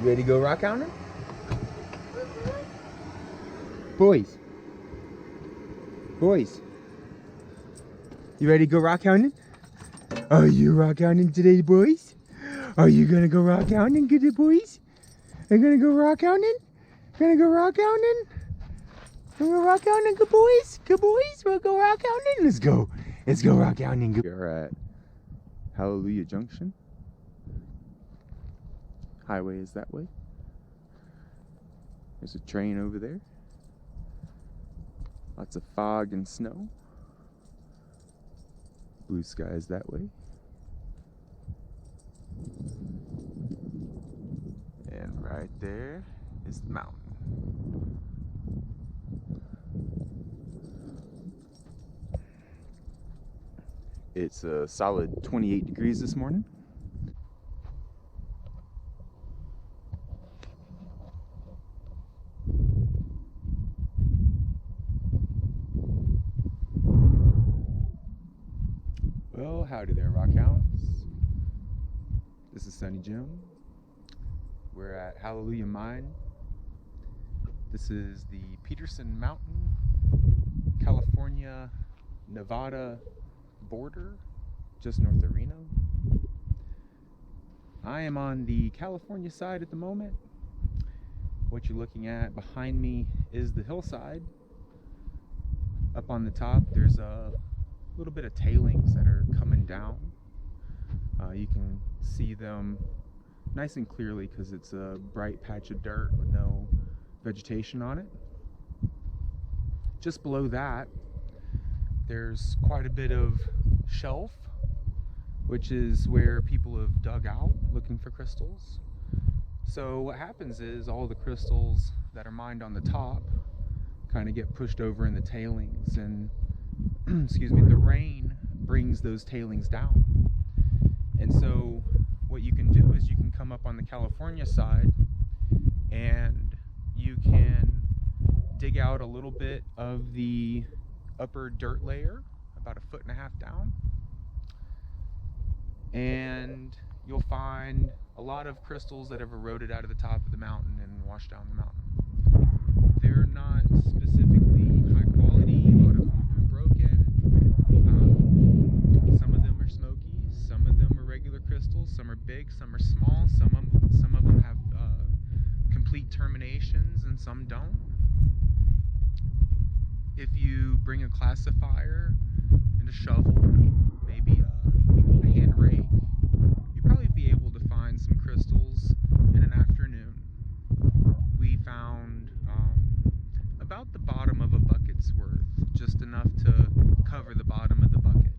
You ready to go rock hounding? Boys. Boys. You ready to go rock hounding? Are you rock hounding today, boys? Are you gonna go rock hounding, good boys? Are you gonna go rock hounding? Gonna go rock hounding? Gonna go rock hounding, good boys? Good boys? We'll go rock hounding? Let's go. Let's go rock hounding. We're at Hallelujah Junction. Highway is that way. There's a train over there. Lots of fog and snow. Blue skies that way. And right there is the mountain. It's a solid 28 degrees this morning. Well, howdy there, rock hounds. This is Sunny Jim. We're at Hallelujah Mine. This is the Peterson Mountain, California, Nevada border, just north of Reno. I am on the California side at the moment. What you're looking at behind me is the hillside. Up on the top, there's a little bit of tailings that are coming down. You can see them nice and clearly because it's a bright patch of dirt with no vegetation on it. Just below that, there's quite a bit of shelf, which is where people have dug out looking for crystals. So what happens is all the crystals that are mined on the top kind of get pushed over in the tailings, and excuse me, the rain brings those tailings down. And so what you can do is you can come up on the California side and you can dig out a little bit of the upper dirt layer, about 1.5 feet down, and you'll find a lot of crystals that have eroded out of the top of the mountain and washed down the mountain. They're not specifically high quality. A lot of them have been broken. Some of them are smoky, some of them are regular crystals, some are big, some are small, some of them have complete terminations and some don't. If you bring a classifier and a shovel, maybe a hand rake, you'll probably be able to find some crystals in an afternoon. We found about the bottom of a bucket's worth, just enough to cover the bottom of the bucket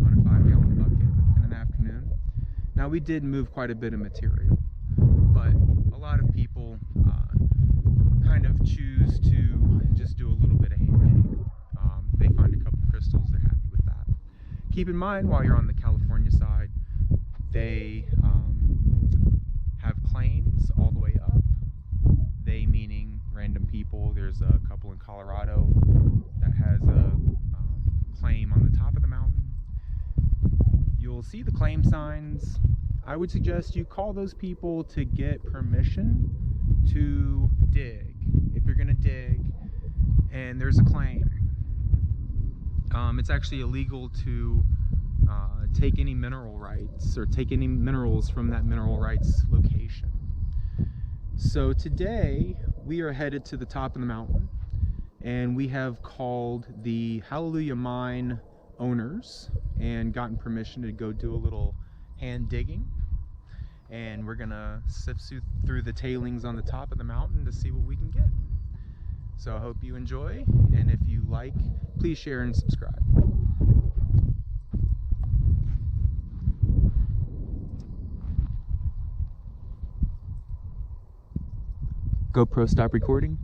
on a 5-gallon bucket in an afternoon. Now, we did move quite a bit of material, but a lot of people kind of choose to just do a little bit of hand dig. They find a couple crystals, they're happy with that. Keep in mind, while you're on the California side, they have claims all the way up. They meaning random people. There's a couple in Colorado that has a claim on the top of the mountain. You'll see the claim signs. I would suggest you call those people to get permission to dig. If you're gonna dig and there's a claim, it's actually illegal to take any mineral rights or take any minerals from that mineral rights location. So today we are headed to the top of the mountain, and we have called the Hallelujah Mine owners and gotten permission to go do a little hand digging. And we're gonna sift through the tailings on the top of the mountain to see what we can get. So I hope you enjoy, and if you like, please share and subscribe. GoPro, stop recording.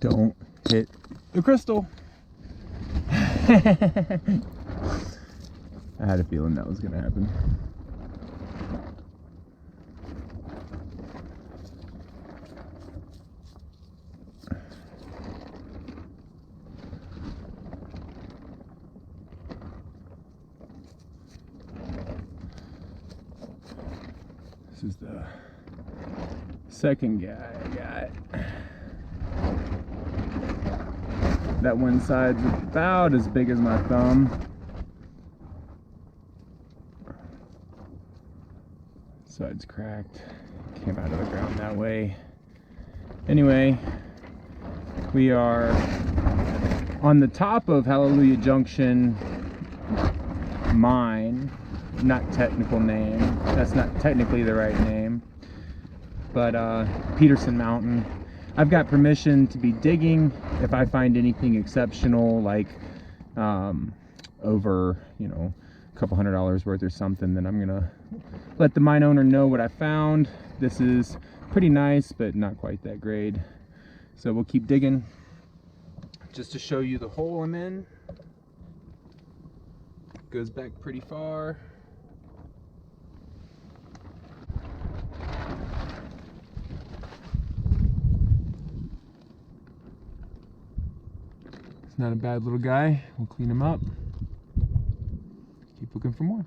Don't hit the crystal. I had a feeling that was gonna happen. This is the second guy I got. That one side's about as big as my thumb. Side's cracked. Came out of the ground that way. Anyway, we are on the top of Hallelujah Junction mine. Not technical name. That's not technically the right name. But Peterson Mountain. I've got permission to be digging if I find anything exceptional, like over, you know, a couple $100 worth or something, then I'm gonna let the mine owner know what I found. This is pretty nice, but not quite that grade. So we'll keep digging. Just to show you the hole I'm in. Goes back pretty far. It's not a bad little guy. We'll clean him up. Keep looking for more.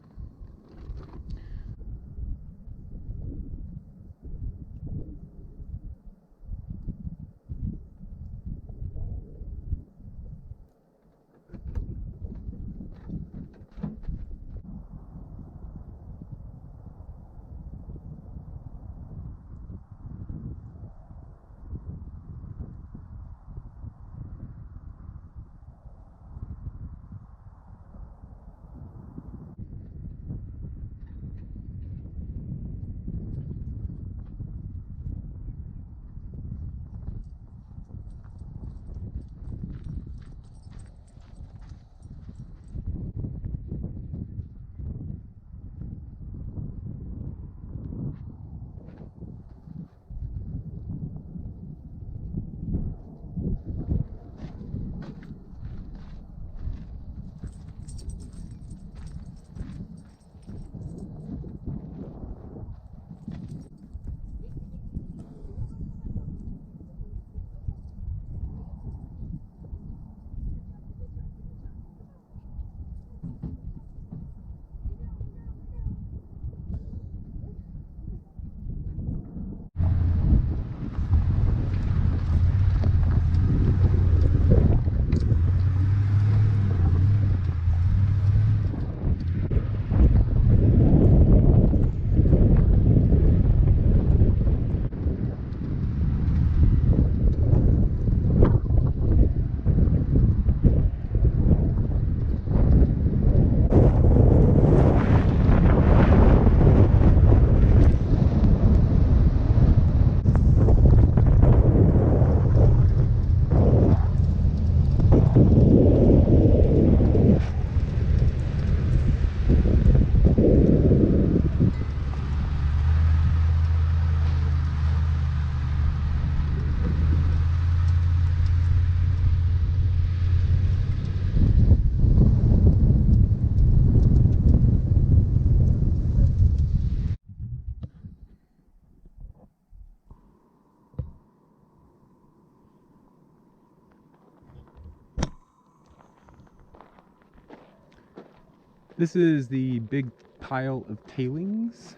This is the big pile of tailings.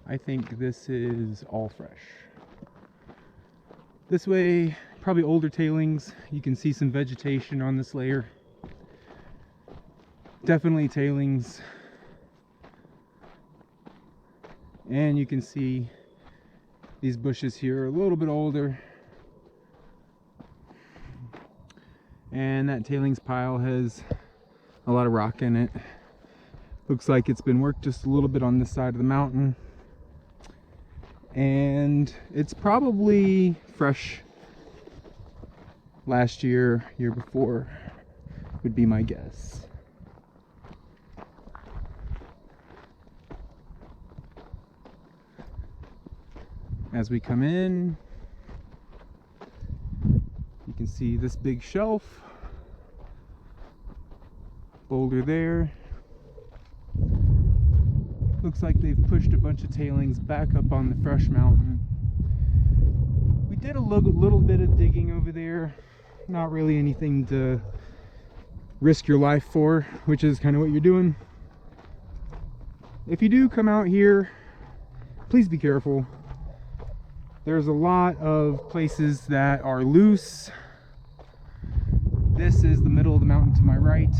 I think this is all fresh. This way, probably older tailings. You can see some vegetation on this layer. Definitely tailings. And you can see these bushes here are a little bit older. And that tailings pile has a lot of rock in it. Looks like it's been worked just a little bit on this side of the mountain. And it's probably fresh last year, year before, would be my guess. As we come in, you see this big shelf, boulder there. Looks like they've pushed a bunch of tailings back up on the fresh mountain. We did a little bit of digging over there, not really anything to risk your life for, which is kind of what you're doing. If you do come out here, please be careful. There's a lot of places that are loose. This is the middle of the mountain to my right.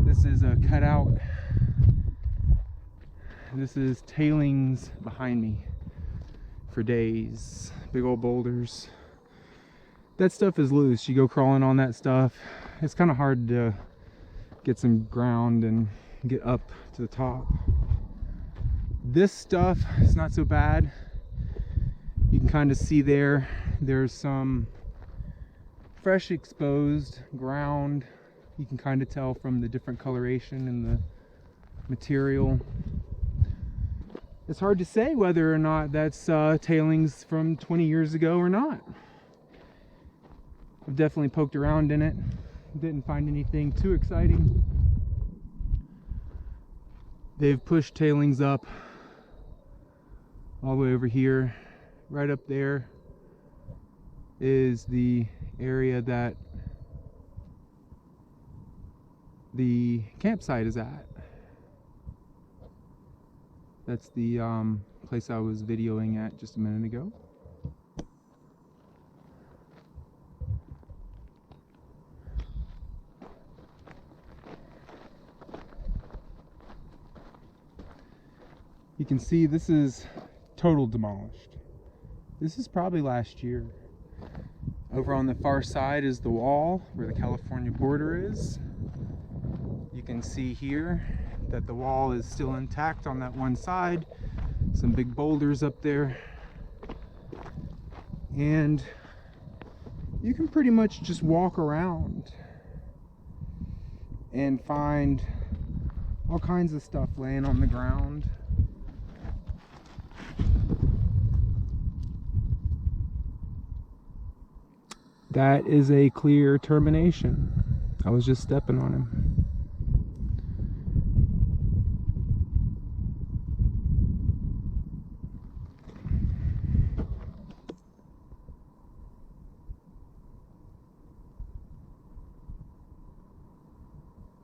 This is a cutout. This is tailings behind me for days. Big old boulders. That stuff is loose. You go crawling on that stuff. It's kind of hard to get some ground and get up to the top. This stuff is not so bad. You can kind of see there's some fresh exposed ground. You can kind of tell from the different coloration in the material. It's hard to say whether or not that's tailings from 20 years ago or not. I've definitely poked around in it. Didn't find anything too exciting. They've pushed tailings up all the way over here. Right up there is the area that the campsite is at. That's the place I was videoing at just a minute ago. You can see this is total demolished. This is probably last year. Over on the far side is the wall where the California border is. You can see here that the wall is still intact on that one side. Some big boulders up there. And you can pretty much just walk around and find all kinds of stuff laying on the ground. That is a clear termination. I was just stepping on him.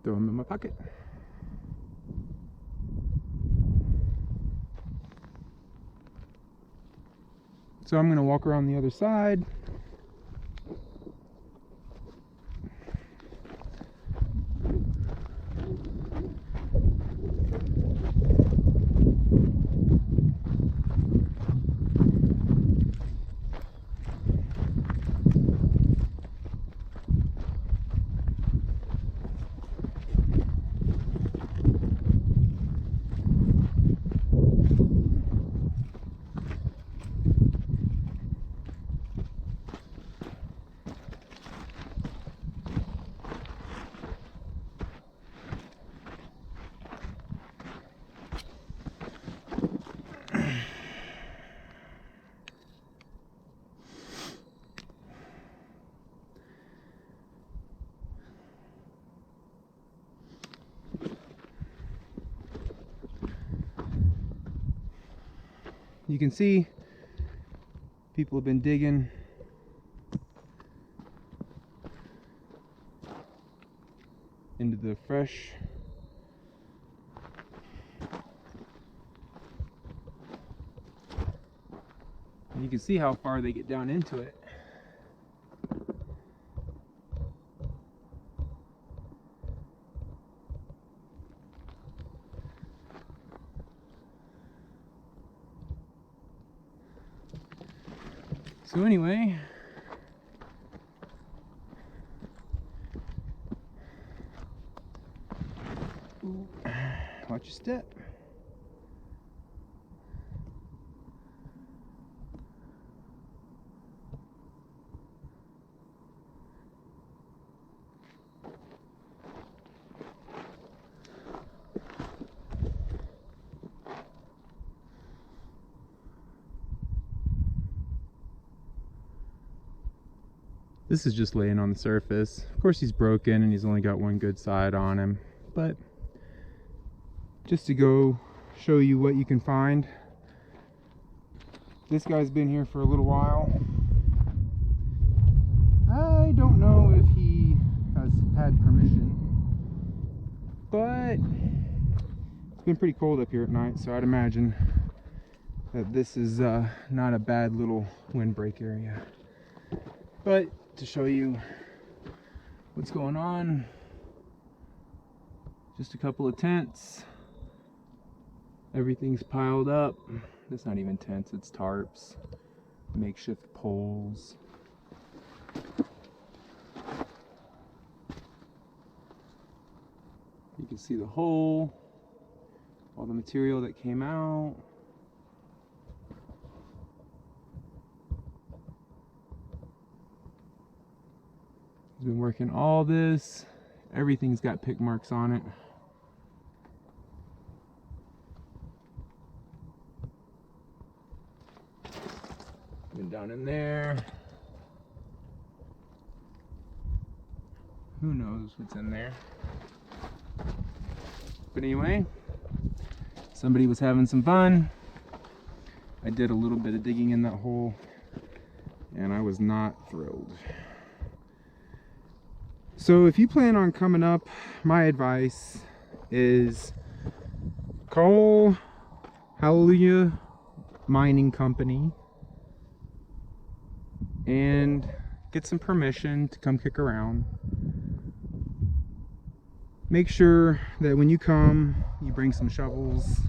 Throw him in my pocket. So I'm going to walk around the other side. You can see people have been digging into the fresh and you can see how far they get down into it. So anyway, watch your step. This is just laying on the surface. Of course he's broken and he's only got one good side on him, but just to go show you what you can find. This guy's been here for a little while. I don't know if he has had permission, but it's been pretty cold up here at night, so I'd imagine that this is not a bad little windbreak area. But to show you what's going on, just a couple of tents. Everything's piled up. It's not even tents, it's tarps, makeshift poles. You can see the hole, all the material that came out. He's been working all this. Everything's got pick marks on it. Been down in there. Who knows what's in there? But anyway, somebody was having some fun. I did a little bit of digging in that hole, and I was not thrilled. So if you plan on coming up, my advice is call Hallelujah Mining Company and get some permission to come kick around. Make sure that when you come, you bring some shovels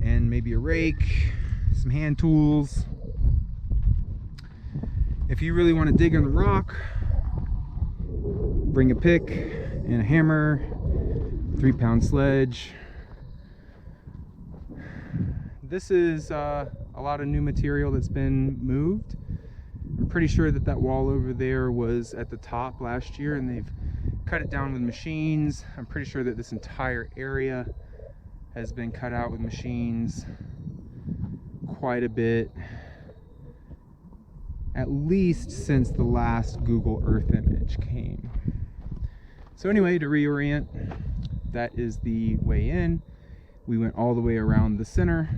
and maybe a rake, some hand tools. If you really want to dig in the rock, bring a pick and a hammer, 3-pound sledge. This is a lot of new material that's been moved. I'm pretty sure that that wall over there was at the top last year and they've cut it down with machines. I'm pretty sure that this entire area has been cut out with machines quite a bit, at least since the last Google Earth image came. So anyway, to reorient, that is the way in. We went all the way around the center.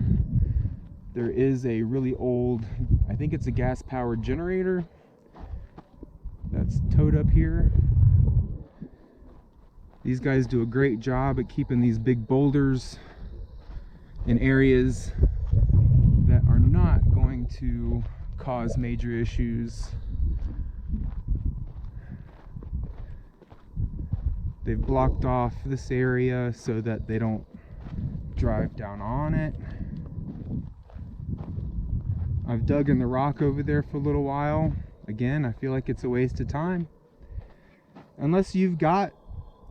There is a really old, I think it's a gas-powered generator that's towed up here. These guys do a great job at keeping these big boulders in areas that are not going to cause major issues. They've blocked off this area so that they don't drive down on it. I've dug in the rock over there for a little while. Again, I feel like it's a waste of time. Unless you've got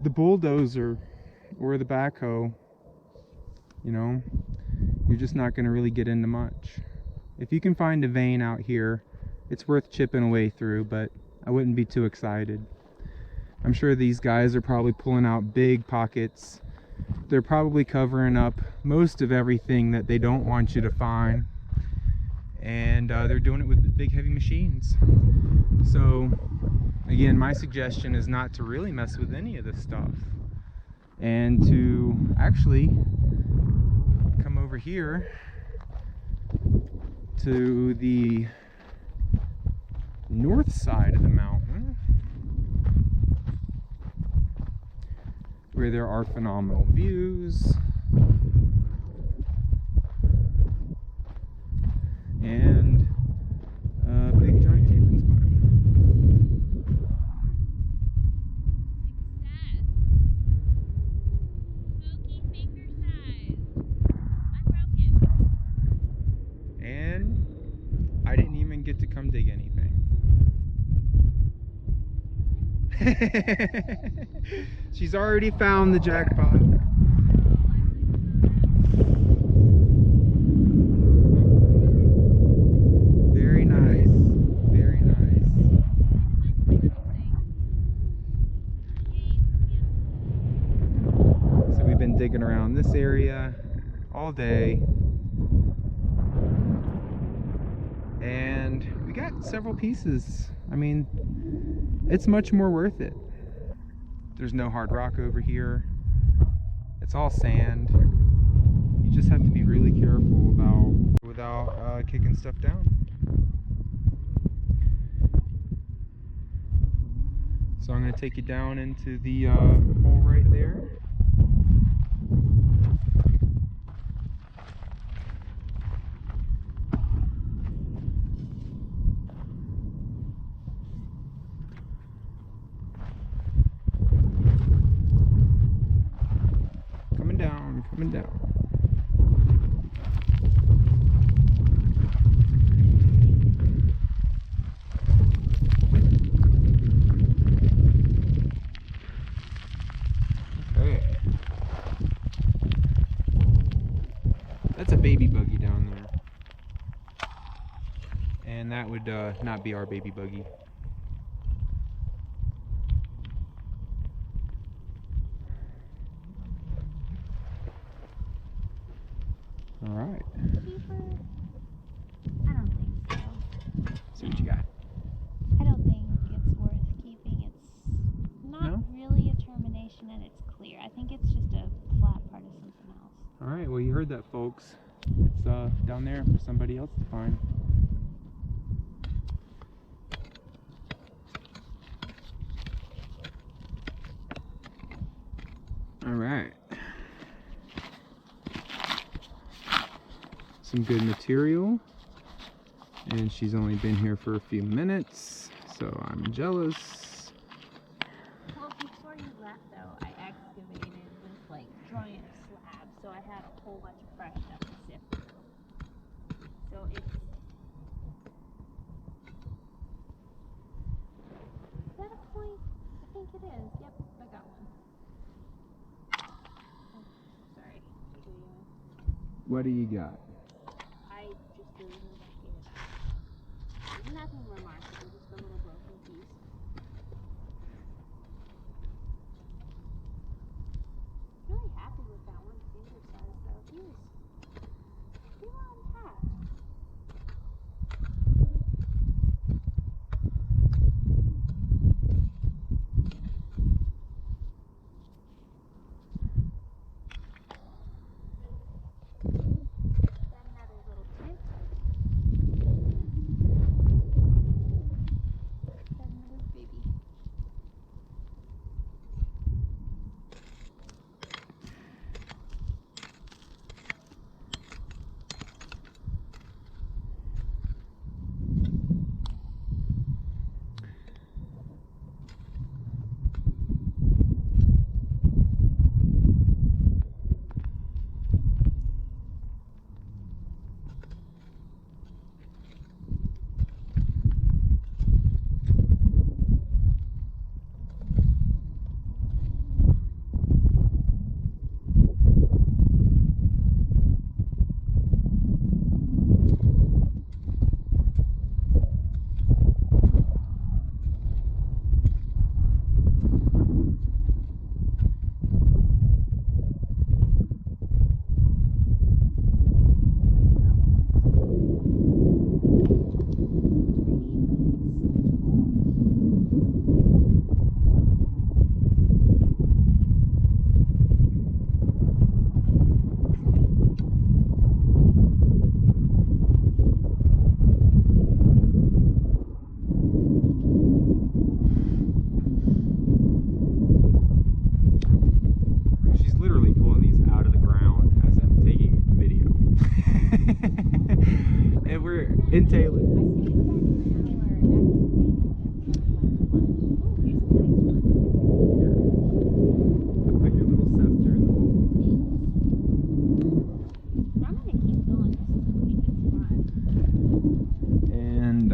the bulldozer or the backhoe, you know, you're just not going to really get into much. If you can find a vein out here, it's worth chipping away through, but I wouldn't be too excited. I'm sure these guys are probably pulling out big pockets. They're probably covering up most of everything that they don't want you to find. And they're doing it with big heavy machines. So again, my suggestion is not to really mess with any of this stuff and to actually come over here to the north side of the mountain where there are phenomenal views and a big giant tailings pile. Smoky finger size. Unbroken. And I didn't even get to come dig anything. She's already found the jackpot. Very nice. Very nice. So we've been digging around this area all day. And we got several pieces. I mean, it's much more worth it. There's no hard rock over here. It's all sand. You just have to be really careful without kicking stuff down. So I'm going to take you down into the hole right there. Coming down, coming down. That's a baby buggy down there. And that would not be our baby buggy. Alright. I don't think so. See what you got. I don't think it's worth keeping. It's not really a termination and it's clear. I think it's just a flat part of something else. Alright, well you heard that, folks. It's down there for somebody else to find. Alright. Some good material. And she's only been here for a few minutes, so I'm jealous. Well, before you left though, I excavated this like giant slab, so I had a whole bunch of fresh stuff to sift through. So it's... Is that a point? I think it is. Yep, I got one. Oh, sorry. What do you got? I just threw it back in. Nothing remarkable, just a little broken piece. Really happy with that one finger size though. He was on path. Another little tip. Another baby. She's literally pulling these out of the ground as I'm taking video. And we're in Tailings. Put your little scepter in the hole. I'm gonna keep going. This is a pretty good spot. And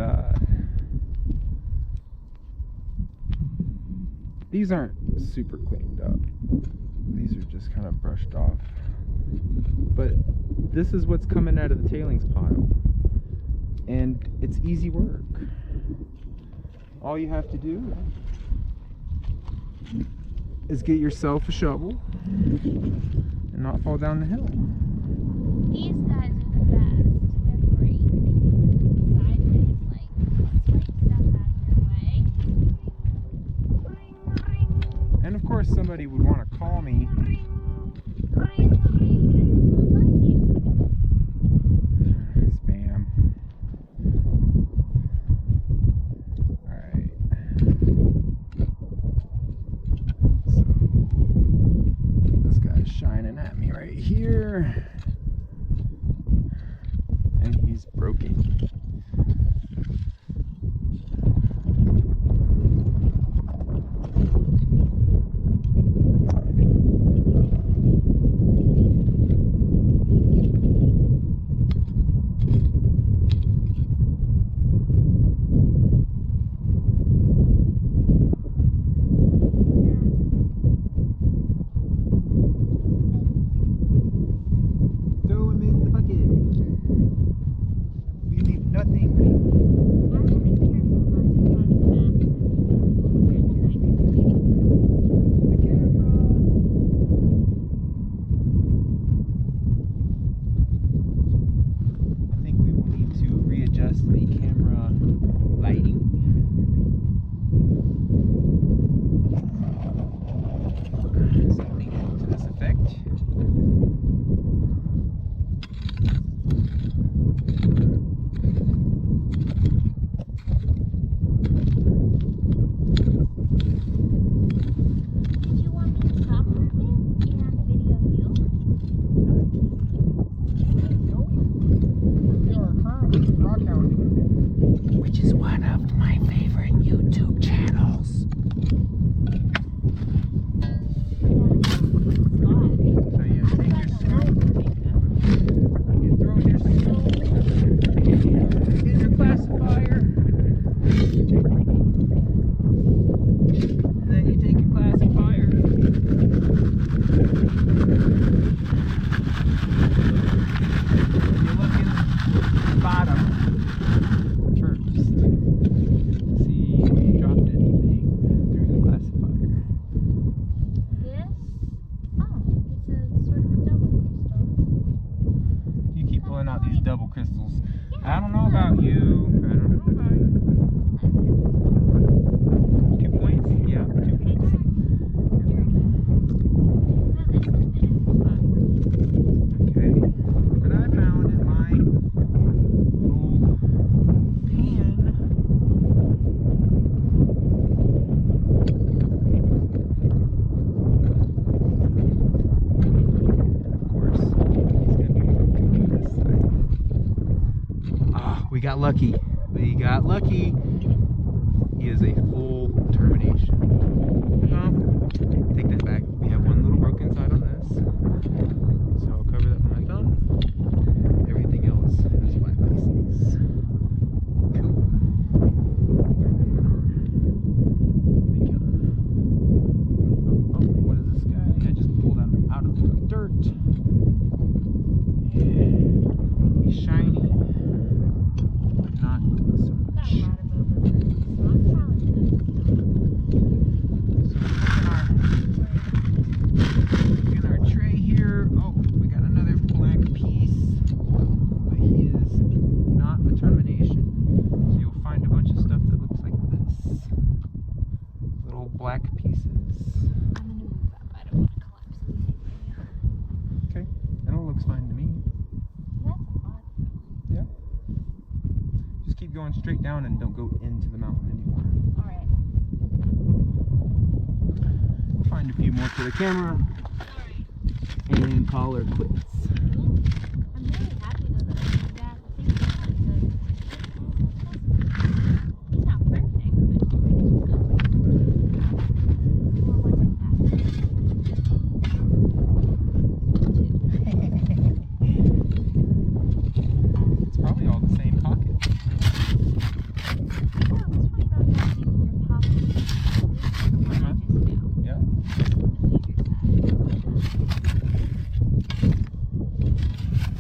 these aren't super cleaned up. These are just kind of brushed off. But this is what's coming out of the tailings pile. And it's easy work. All you have to do is get yourself a shovel and not fall down the hill. These guys are the best. They're great. Sideways, like, swipe stuff out your way. broken. Throw him in the bucket. We leave nothing. I'm gonna be careful not to cause massive. There's a nice I think we will need to readjust the camera lighting. Something to this effect. Did you want me to stop for a bit and video you? We are currently rock hounding, which is one of my favorite YouTube channels. So you take your scope, you throw your scope in your classifier, and then you take your classifier. You look in the bottom first. See if you dropped anything through the classifier. This? Oh, it's a sort of a double crystal. You keep pulling out these double crystals. I don't know about you. I don't know about you. 2 points? Yeah, 2 points. Okay. What I found in my little pan. Of course, he's gonna be broken on this side. Ah, we got lucky. We got lucky. He is a full termination. Oh, take that back. We have one little broken side on this. So I'll cover that with my thumb. Everything else has flat pieces. Cool. Oh, what is this guy? I just pulled him out of the dirt. Yeah. He's shiny, but not so much. Got a lot of overburden, so I'm probably gonna So look in our tray here. Oh, we got another black piece, but he is not a termination. So you'll find a bunch of stuff that looks like this. Little black pieces. I'm gonna move up. I don't want to collapse anything right now. Okay, that all looks fine to me. That's odd. Yeah. Just keep going straight down and don't go into the mountain anymore. Alright. Find a few more for the camera and call her quits. Cool. I'm really happy though that I did that. I think it's really good. It's not perfect, but it's good. Or wasn't that bad? It's probably all the same pocket. Yeah, let's find out what's in your pocket. This is the one I just found. Yeah. The bigger side.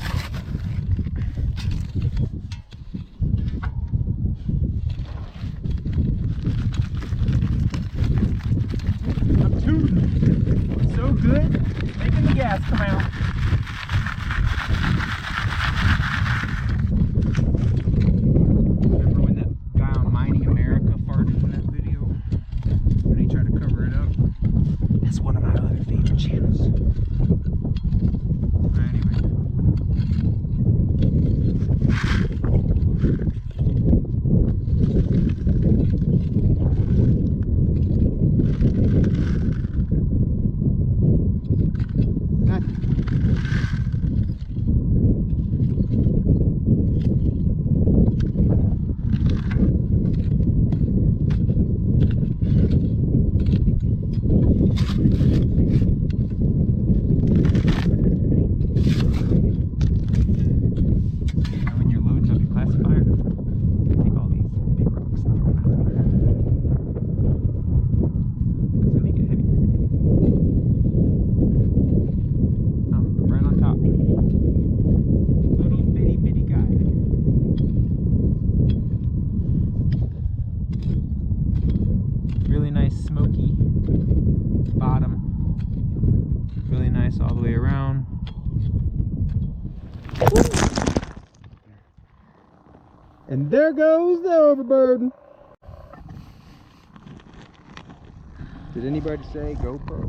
And there goes the overburden. Did anybody say GoPro?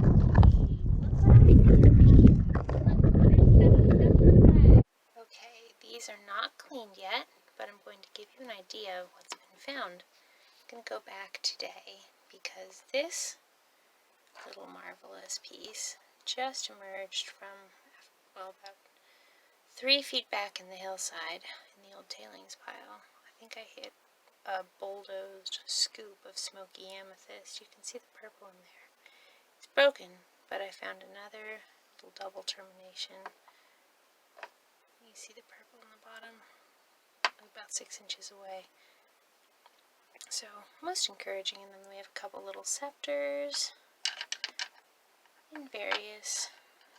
Okay, these are not cleaned yet, but I'm going to give you an idea of what's been found. I'm going to go back today because this little marvelous piece just emerged from, well, about 3 feet back in the hillside in the old tailings pile. I think I hit a bulldozed scoop of smoky amethyst. You can see the purple in there. It's broken, but I found another little double termination. You see the purple in the bottom, about 6 inches away. So, most encouraging. And then we have a couple little scepters in various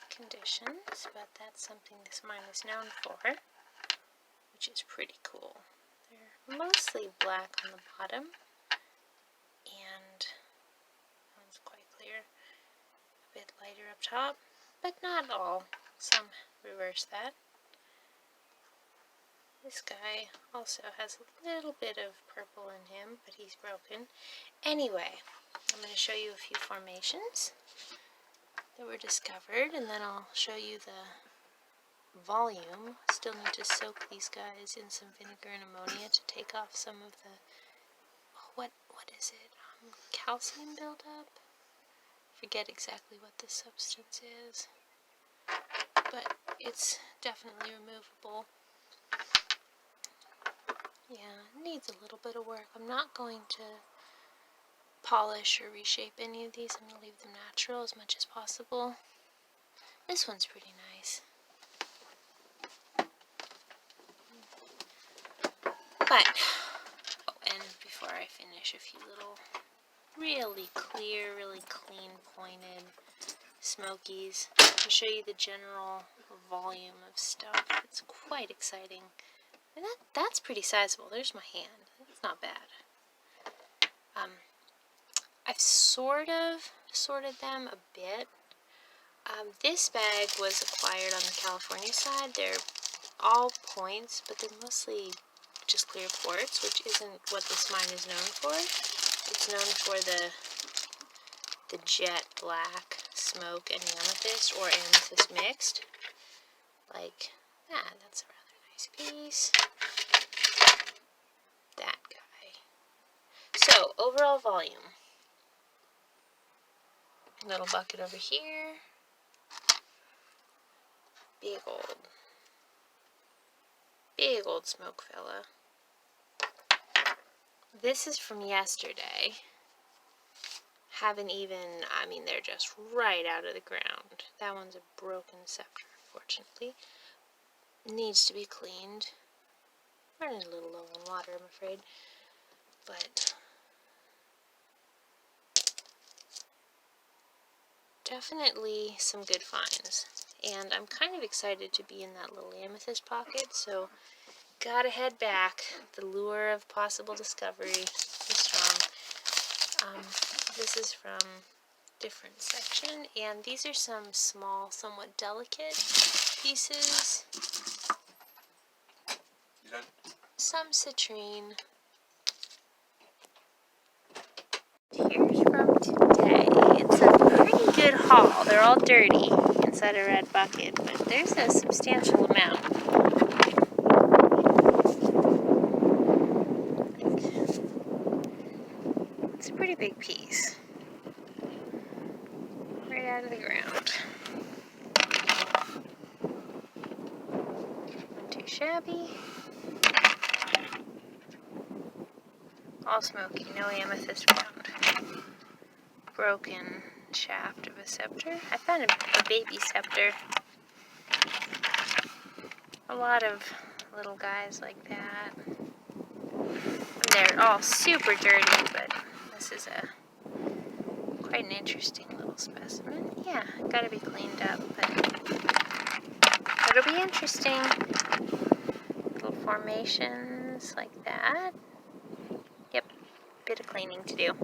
conditions, but that's something this mine is known for, which is pretty cool. They're mostly black on the bottom, and that one's quite clear, a bit lighter up top, but not all. Some reverse that. This guy also has a little bit of purple in him, but he's broken. Anyway, I'm going to show you a few formations that were discovered, and then I'll show you the volume. Still need to soak these guys in some vinegar and ammonia to take off some of the, what is it, calcium buildup? Forget exactly what this substance is, but it's definitely removable. Yeah, it needs a little bit of work. I'm not going to polish or reshape any of these. I'm going to leave them natural as much as possible. This one's pretty nice. But, oh, and before I finish, a few little really clear, really clean pointed smokies to show you the general volume of stuff. It's quite exciting. And that's pretty sizable. There's my hand. That's not bad. I've sort of sorted them a bit. This bag was acquired on the California side. They're all points, but they're mostly just clear quartz, which isn't what this mine is known for. It's known for the jet black smoke and amethyst, or amethyst mixed. Like that. That's a rather nice piece. That guy. So, overall volume. Little bucket over here. Big old smoke fella. This is from yesterday. Haven't even, I mean, they're just right out of the ground. That one's a broken scepter, unfortunately. Needs to be cleaned. Running a little low on water, I'm afraid. But definitely some good finds. And I'm kind of excited to be in that little amethyst pocket, so gotta head back. The lure of possible discovery is strong. This is from different section, and these are some small, somewhat delicate pieces. Some citrine. Here's from today. It's a pretty good haul. They're all dirty inside a red bucket, but there's a substantial amount. It's a pretty big piece. Right out of the ground. Not too shabby. All smoky, no amethyst found. Broken shaft of a scepter. I found a baby scepter. A lot of little guys like that. They're all super dirty, but this is quite an interesting little specimen. Yeah, gotta be cleaned up, but it'll be interesting. Little formations like that. Yep, bit of cleaning to do.